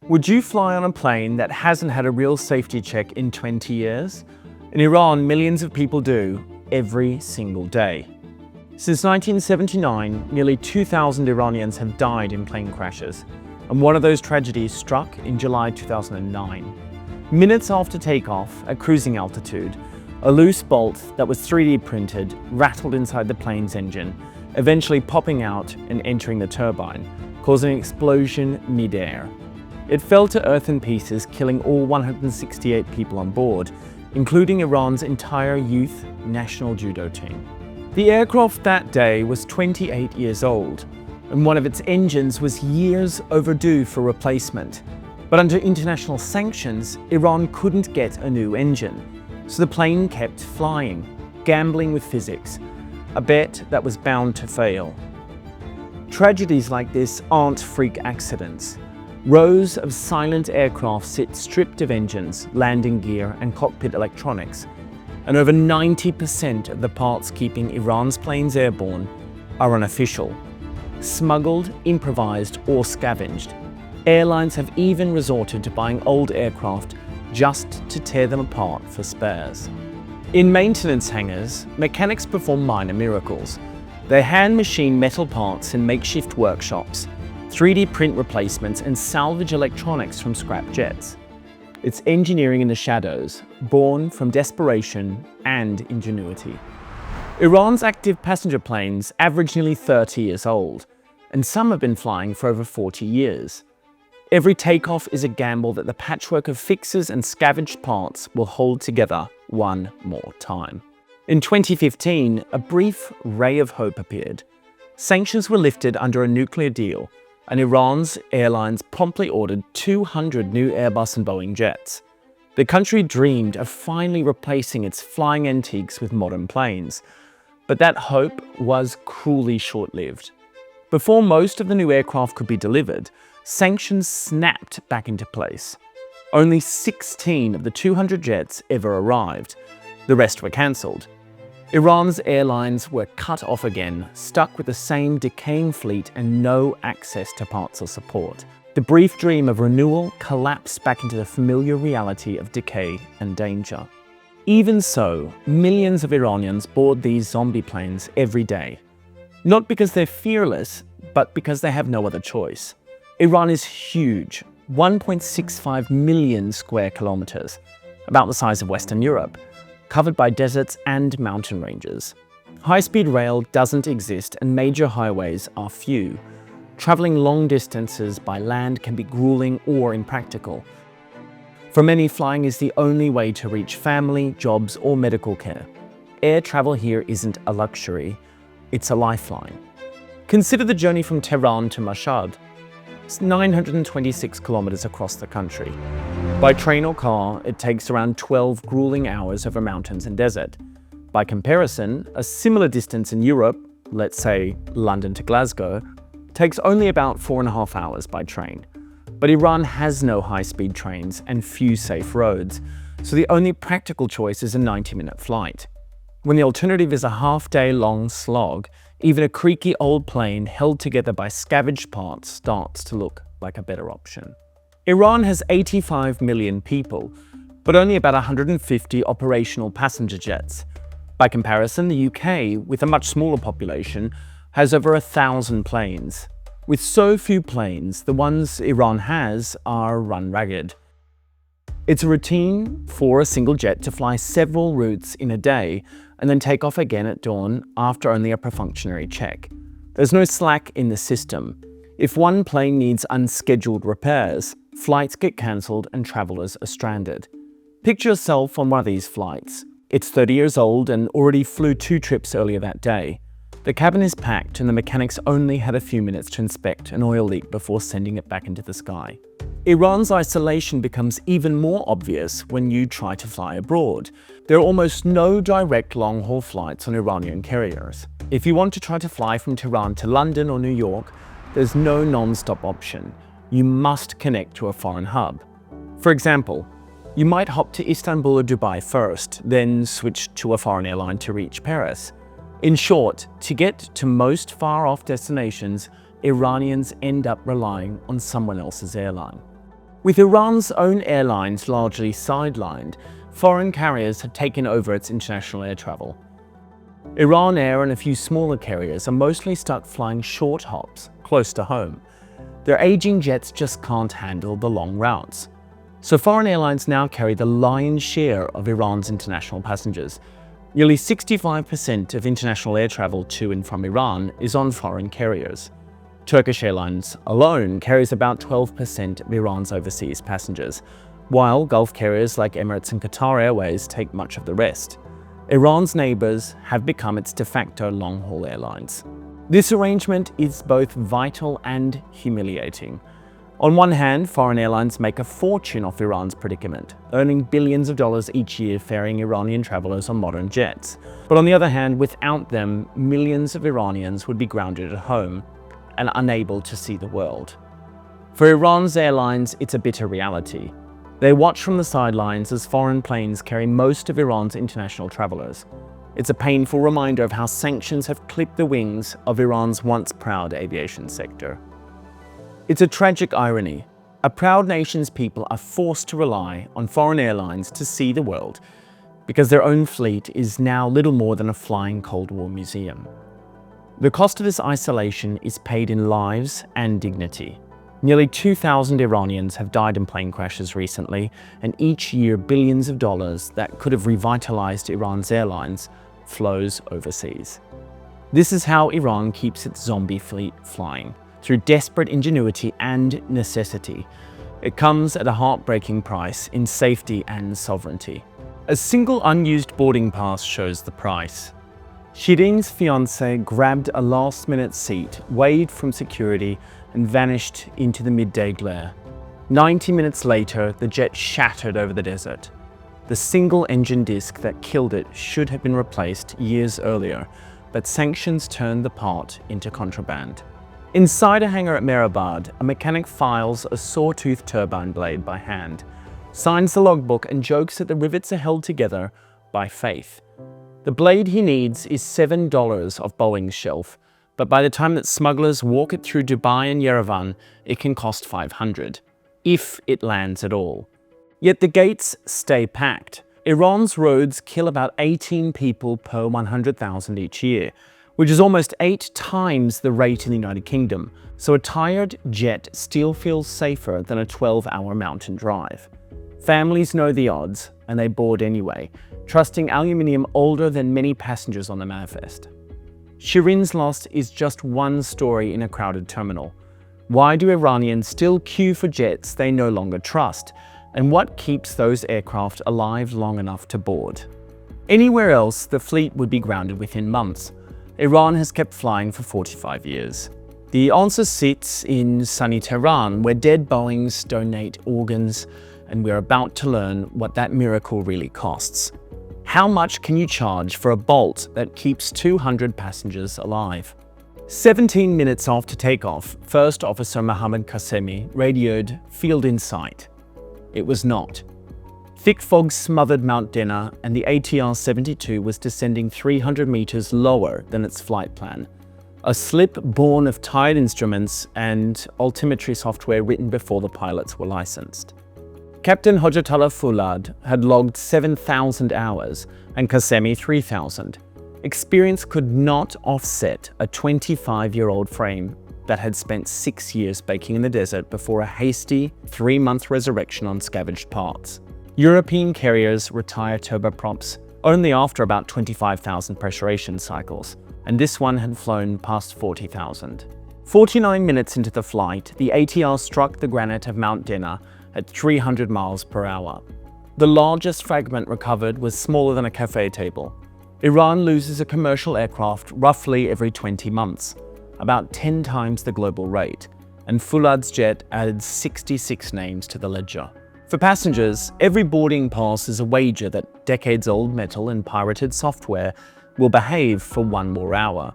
Would you fly on a plane that hasn't had a real safety check in 20 years? In Iran, millions of people do every single day. Since 1979, nearly 2,000 Iranians have died in plane crashes, and one of those tragedies struck in July 2009. Minutes after takeoff, at cruising altitude, a loose bolt that was 3D printed rattled inside the plane's engine, eventually popping out and entering the turbine, causing an explosion mid-air. It fell to earth in pieces, killing all 168 people on board, including Iran's entire youth national judo team. The aircraft that day was 28 years old, and one of its engines was years overdue for replacement. But under international sanctions, Iran couldn't get a new engine, so the plane kept flying, gambling with physics, a bet that was bound to fail. Tragedies like this aren't freak accidents. Rows of silent aircraft sit stripped of engines, landing gear, and cockpit electronics, and over 90% of the parts keeping Iran's planes airborne are unofficial, smuggled, improvised, or scavenged. Airlines have even resorted to buying old aircraft just to tear them apart for spares. In maintenance hangars, mechanics perform minor miracles. They hand machine metal parts in makeshift workshops, 3D print replacements, and salvage electronics from scrap jets. It's engineering in the shadows, born from desperation and ingenuity. Iran's active passenger planes average nearly 30 years old, and some have been flying for over 40 years. Every takeoff is a gamble that the patchwork of fixes and scavenged parts will hold together one more time. In 2015, a brief ray of hope appeared. Sanctions were lifted under a nuclear deal, and Iran's airlines promptly ordered 200 new Airbus and Boeing jets. The country dreamed of finally replacing its flying antiques with modern planes, but that hope was cruelly short-lived. Before most of the new aircraft could be delivered, sanctions snapped back into place. Only 16 of the 200 jets ever arrived. The rest were cancelled. Iran's airlines were cut off again, stuck with the same decaying fleet and no access to parts or support. The brief dream of renewal collapsed back into the familiar reality of decay and danger. Even so, millions of Iranians board these zombie planes every day. Not because they're fearless, but because they have no other choice. Iran is huge, 1.65 million square kilometers, about the size of Western Europe, covered by deserts and mountain ranges. High-speed rail doesn't exist and major highways are few. Traveling long distances by land can be grueling or impractical. For many, flying is the only way to reach family, jobs, or medical care. Air travel here isn't a luxury, it's a lifeline. Consider the journey from Tehran to Mashhad. It's 926 kilometers across the country. By train or car, it takes around 12 grueling hours over mountains and desert. By comparison, a similar distance in Europe, let's say London to Glasgow, takes only about 4.5 hours by train. But Iran has no high-speed trains and few safe roads, so the only practical choice is a 90-minute flight. When the alternative is a half-day-long slog, even a creaky old plane held together by scavenged parts starts to look like a better option. Iran has 85 million people, but only about 150 operational passenger jets. By comparison, the UK, with a much smaller population, has over 1,000 planes. With so few planes, the ones Iran has are run ragged. It's a routine for a single jet to fly several routes in a day and then take off again at dawn after only a perfunctory check. There's no slack in the system. If one plane needs unscheduled repairs, flights get cancelled and travelers are stranded. Picture yourself on one of these flights. It's 30 years old and already flew 2 trips earlier that day. The cabin is packed and the mechanics only had a few minutes to inspect an oil leak before sending it back into the sky. Iran's isolation becomes even more obvious when you try to fly abroad. There are almost no direct long-haul flights on Iranian carriers. If you want to try to fly from Tehran to London or New York, there's no non-stop option. You must connect to a foreign hub. For example, you might hop to Istanbul or Dubai first, then switch to a foreign airline to reach Paris. In short, to get to most far-off destinations, Iranians end up relying on someone else's airline. With Iran's own airlines largely sidelined, foreign carriers have taken over its international air travel. Iran Air and a few smaller carriers are mostly stuck flying short hops close to home. Their aging jets just can't handle the long routes. So foreign airlines now carry the lion's share of Iran's international passengers. Nearly 65% of international air travel to and from Iran is on foreign carriers. Turkish Airlines alone carries about 12% of Iran's overseas passengers, while Gulf carriers like Emirates and Qatar Airways take much of the rest. Iran's neighbors have become its de facto long-haul airlines. This arrangement is both vital and humiliating. On one hand, foreign airlines make a fortune off Iran's predicament, earning billions of dollars each year ferrying Iranian travelers on modern jets. But on the other hand, without them, millions of Iranians would be grounded at home and unable to see the world. For Iran's airlines, it's a bitter reality. They watch from the sidelines as foreign planes carry most of Iran's international travelers. It's a painful reminder of how sanctions have clipped the wings of Iran's once proud aviation sector. It's a tragic irony. A proud nation's people are forced to rely on foreign airlines to see the world because their own fleet is now little more than a flying Cold War museum. The cost of this isolation is paid in lives and dignity. Nearly 2,000 Iranians have died in plane crashes recently, and each year billions of dollars that could have revitalized Iran's airlines flows overseas. This is how Iran keeps its zombie fleet flying, through desperate ingenuity and necessity. It comes at a heartbreaking price in safety and sovereignty. A single unused boarding pass shows the price. Shirin's fiancé grabbed a last-minute seat, waved from security, and vanished into the midday glare. 90 minutes later, the jet shattered over the desert. The single-engine disc that killed it should have been replaced years earlier, but sanctions turned the part into contraband. Inside a hangar at Mehrabad, a mechanic files a saw-toothed turbine blade by hand, signs the logbook and jokes that the rivets are held together by faith. The blade he needs is $7 off Boeing's shelf, but by the time that smugglers walk it through Dubai and Yerevan, it can cost $500, if it lands at all. Yet the gates stay packed. Iran's roads kill about 18 people per 100,000 each year, which is almost 8 times the rate in the United Kingdom, so a tired jet still feels safer than a 12-hour mountain drive. Families know the odds, and they board anyway, trusting aluminium older than many passengers on the manifest. Shirin's loss is just one story in a crowded terminal. Why do Iranians still queue for jets they no longer trust? And what keeps those aircraft alive long enough to board? Anywhere else, the fleet would be grounded within months. Iran has kept flying for 45 years. The answer sits in sunny Tehran, where dead Boeings donate organs, and we're about to learn what that miracle really costs. How much can you charge for a bolt that keeps 200 passengers alive? 17 minutes after takeoff, First Officer Mohammad Qasemi radioed "field in sight." It was not. Thick fog smothered Mount Dena, and the ATR-72 was descending 300 meters lower than its flight plan. A slip born of tired instruments and altimetry software written before the pilots were licensed. Captain Hojatullah Foulad had logged 7,000 hours and Qasemi 3,000. Experience could not offset a 25-year-old frame that had spent 6 years baking in the desert before a hasty 3-month resurrection on scavenged parts. European carriers retire turboprops only after about 25,000 pressurization cycles, and this one had flown past 40,000. 49 minutes into the flight, the ATR struck the granite of Mount Dena at 300 miles per hour. The largest fragment recovered was smaller than a cafe table. Iran loses a commercial aircraft roughly every 20 months, about 10 times the global rate, and Foulad's jet added 66 names to the ledger. For passengers, every boarding pass is a wager that decades-old metal and pirated software will behave for 1 more hour.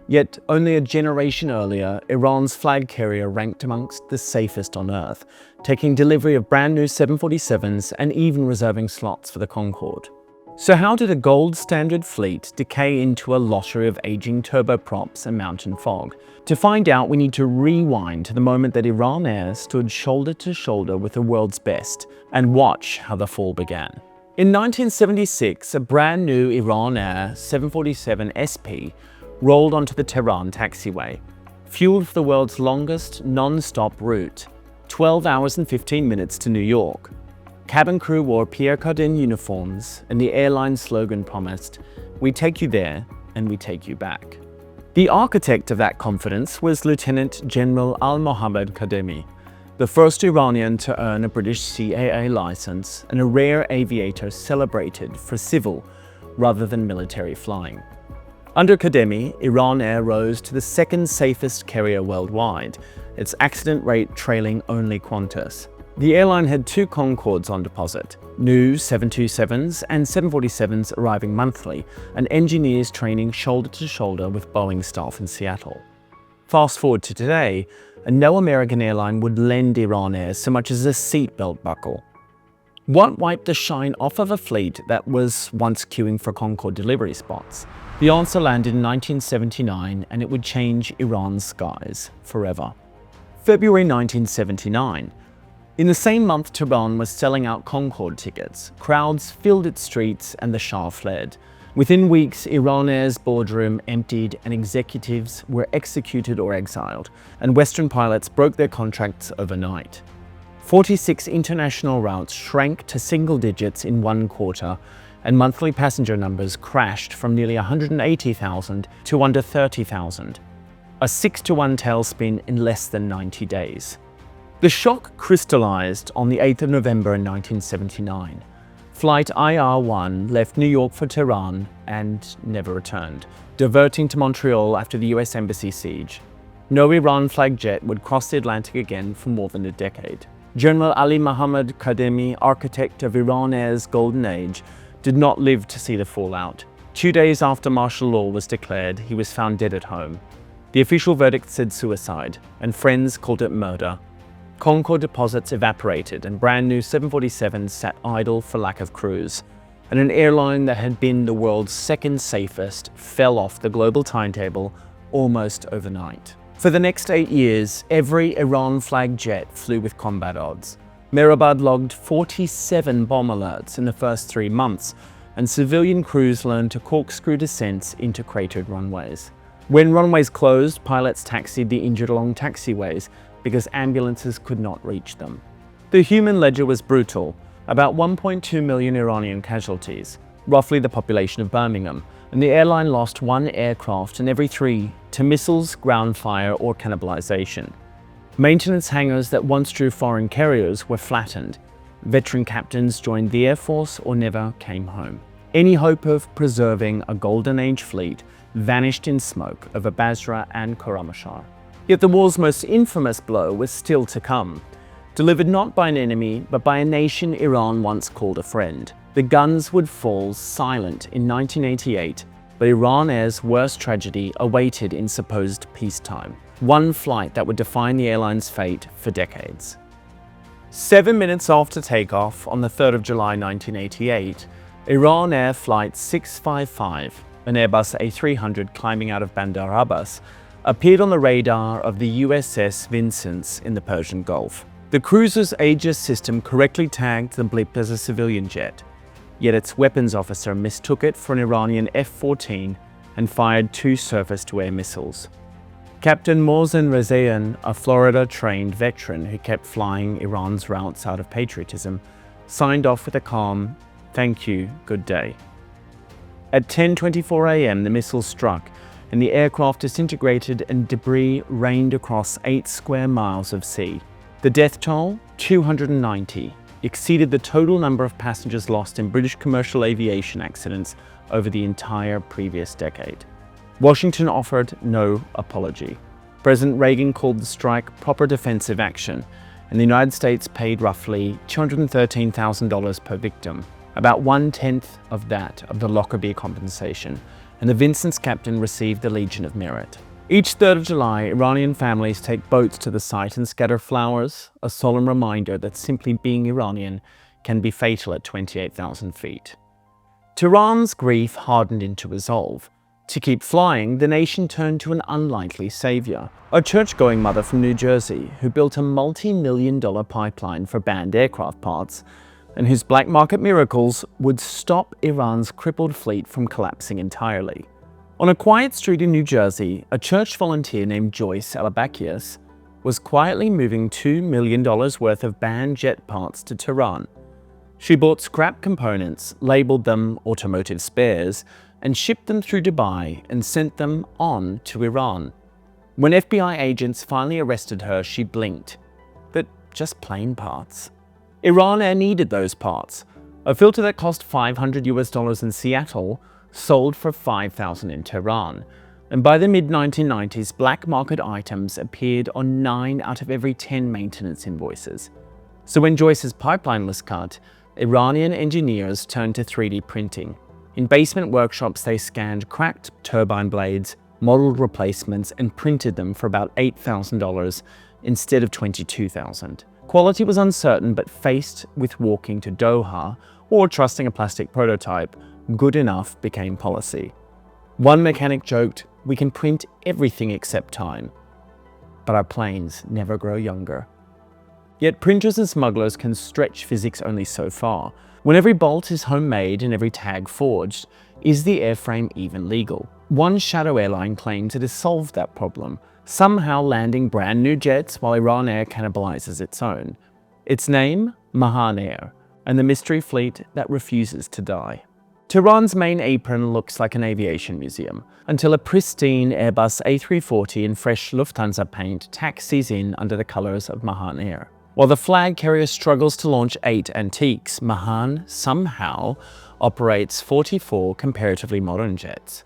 Yet, only a generation earlier, Iran's flag carrier ranked amongst the safest on Earth, taking delivery of brand new 747s and even reserving slots for the Concorde. So how did a gold standard fleet decay into a lottery of aging turboprops and mountain fog? To find out, we need to rewind to the moment that Iran Air stood shoulder to shoulder with the world's best and watch how the fall began. In 1976, a brand new Iran Air 747 SP rolled onto the Tehran taxiway, fueled for the world's longest non-stop route, 12 hours and 15 minutes to New York. Cabin crew wore Pierre Cardin uniforms, and the airline slogan promised, "We take you there, and we take you back." The architect of that confidence was Lieutenant General Al-Mohammad Kademi, the first Iranian to earn a British CAA license and a rare aviator celebrated for civil rather than military flying. Under Kademi, Iran Air rose to the second safest carrier worldwide, its accident rate trailing only Qantas. The airline had 2 Concordes on deposit, new 727s and 747s arriving monthly, and engineers training shoulder to shoulder with Boeing staff in Seattle. Fast forward to today, and no American airline would lend Iran Air so much as a seatbelt buckle. What wiped the shine off of a fleet that was once queuing for Concorde delivery spots? The answer landed in 1979, and it would change Iran's skies forever. February 1979. In the same month Tehran was selling out Concorde tickets, crowds filled its streets and the Shah fled. Within weeks, Iran Air's boardroom emptied and executives were executed or exiled, and Western pilots broke their contracts overnight. 46 international routes shrank to single digits in 1 quarter, and monthly passenger numbers crashed from nearly 180,000 to under 30,000, a 6-to-1 tailspin in less than 90 days. The shock crystallized on the 8th of November in 1979. Flight IR-1 left New York for Tehran and never returned, diverting to Montreal after the US Embassy siege. No Iran-flagged jet would cross the Atlantic again for more than a decade. General Ali Mohammad Kademi, architect of Iran Air's golden age, did not live to see the fallout. 2 days after martial law was declared, he was found dead at home. The official verdict said suicide, and friends called it murder. Concorde deposits evaporated, and brand new 747s sat idle for lack of crews. And an airline that had been the world's second safest fell off the global timetable almost overnight. For the next 8 years, every Iran-flagged jet flew with combat odds. Mehrabad logged 47 bomb alerts in the first 3 months, and civilian crews learned to corkscrew descents into cratered runways. When runways closed, pilots taxied the injured along taxiways because ambulances could not reach them. The human ledger was brutal, about 1.2 million Iranian casualties, roughly the population of Birmingham, and the airline lost 1 aircraft in every 3 to missiles, ground fire, or cannibalization. Maintenance hangars that once drew foreign carriers were flattened. Veteran captains joined the Air Force or never came home. Any hope of preserving a golden age fleet vanished in smoke over Basra and Khorramshahr. Yet the war's most infamous blow was still to come, delivered not by an enemy, but by a nation Iran once called a friend. The guns would fall silent in 1988, but Iran Air's worst tragedy awaited in supposed peacetime. One flight that would define the airline's fate for decades. 7 minutes after takeoff on the 3rd of July 1988, Iran Air Flight 655, an Airbus A300 climbing out of Bandar Abbas, appeared on the radar of the USS Vincennes in the Persian Gulf. The cruiser's Aegis system correctly tagged the blip as a civilian jet, yet its weapons officer mistook it for an Iranian F-14 and fired 2 surface-to-air missiles. Captain Mohsen Rezaian, a Florida-trained veteran who kept flying Iran's routes out of patriotism, signed off with a calm, "Thank you, good day." At 10:24 a.m., the missile struck, and the aircraft disintegrated and debris rained across 8 square miles of sea. The death toll, 290, exceeded the total number of passengers lost in British commercial aviation accidents over the entire previous decade. Washington offered no apology. President Reagan called the strike proper defensive action, and the United States paid roughly $213,000 per victim, about 1/10 of that of the Lockerbie compensation, and the Vincennes captain received the Legion of Merit. Each 3rd of July, Iranian families take boats to the site and scatter flowers, a solemn reminder that simply being Iranian can be fatal at 28,000 feet. Tehran's grief hardened into resolve. To keep flying, the nation turned to an unlikely savior, a church-going mother from New Jersey who built a multi-million-dollar pipeline for banned aircraft parts, and whose black market miracles would stop Iran's crippled fleet from collapsing entirely. On a quiet street in New Jersey, a church volunteer named Joyce Alabakias was quietly moving $2 million worth of banned jet parts to Tehran. She bought scrap components, labeled them automotive spares, and shipped them through Dubai and sent them on to Iran. When FBI agents finally arrested her, she blinked. But just plane parts. Iran Air needed those parts. A filter that cost $500 in Seattle sold for $5,000 in Tehran. And by the mid-1990s, black market items appeared on 9 out of every 10 maintenance invoices. So when Joyce's pipeline was cut, Iranian engineers turned to 3D printing. In basement workshops, they scanned cracked turbine blades, modeled replacements, and printed them for about $8,000 instead of $22,000. Quality was uncertain, but faced with walking to Doha or trusting a plastic prototype, good enough became policy. One mechanic joked, "We can print everything except time." But our planes never grow younger. Yet printers and smugglers can stretch physics only so far. When every bolt is homemade and every tag forged, is the airframe even legal? One shadow airline claims it has solved that problem, somehow landing brand new jets while Iran Air cannibalizes its own. Its name? Mahan Air, and the mystery fleet that refuses to die. Tehran's main apron looks like an aviation museum, until a pristine Airbus A340 in fresh Lufthansa paint taxis in under the colors of Mahan Air. While the flag carrier struggles to launch 8 antiques, Mahan somehow operates 44 comparatively modern jets.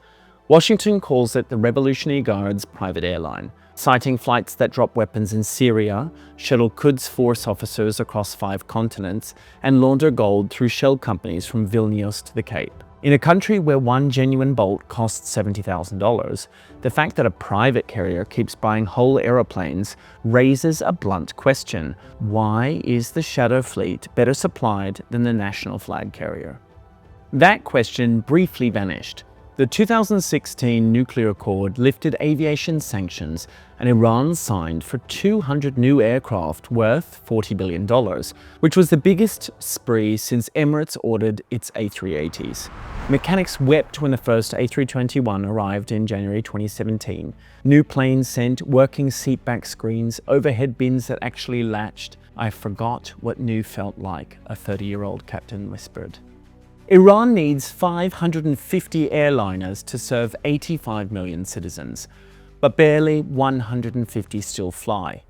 Washington calls it the Revolutionary Guard's private airline, citing flights that drop weapons in Syria, shuttle Quds Force officers across 5 continents, and launder gold through shell companies from Vilnius to the Cape. In a country where one genuine bolt costs $70,000, the fact that a private carrier keeps buying whole aeroplanes raises a blunt question. Why is the shadow fleet better supplied than the national flag carrier? That question briefly vanished. The 2016 nuclear accord lifted aviation sanctions, and Iran signed for 200 new aircraft worth $40 billion, which was the biggest spree since Emirates ordered its A380s. Mechanics wept when the first A321 arrived in January 2017. New planes sent, working seatback screens, overhead bins that actually latched. "I forgot what new felt like," a 30-year-old captain whispered. Iran needs 550 airliners to serve 85 million citizens, but barely 150 still fly.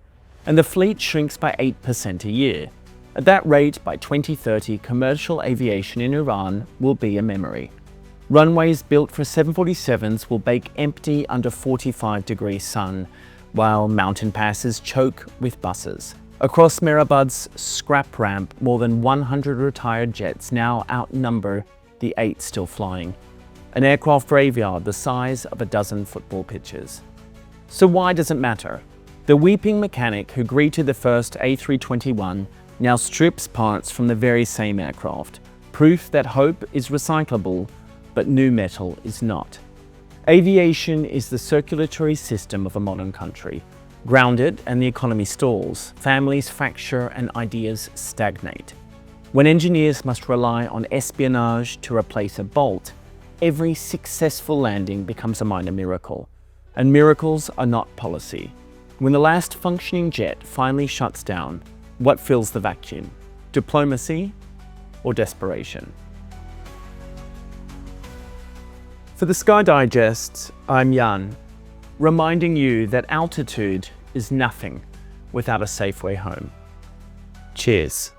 And the fleet shrinks by 8% a year. At that rate, by 2030, commercial aviation in Iran will be a memory. Runways built for 747s will bake empty under 45-degree sun, while mountain passes choke with buses. Across Mehrabad's scrap ramp, more than 100 retired jets now outnumber the 8 still flying. An aircraft graveyard the size of a dozen football pitches. So why does it matter? The weeping mechanic who greeted the first A321 now strips parts from the very same aircraft, proof that hope is recyclable, but new metal is not. Aviation is the circulatory system of a modern country. Ground it and the economy stalls, families fracture and ideas stagnate. When engineers must rely on espionage to replace a bolt, every successful landing becomes a minor miracle. And miracles are not policy. When the last functioning jet finally shuts down, what fills the vacuum? Diplomacy or desperation? For the Sky Digest, I'm Jan, reminding you that altitude is nothing without a safe way home. Cheers.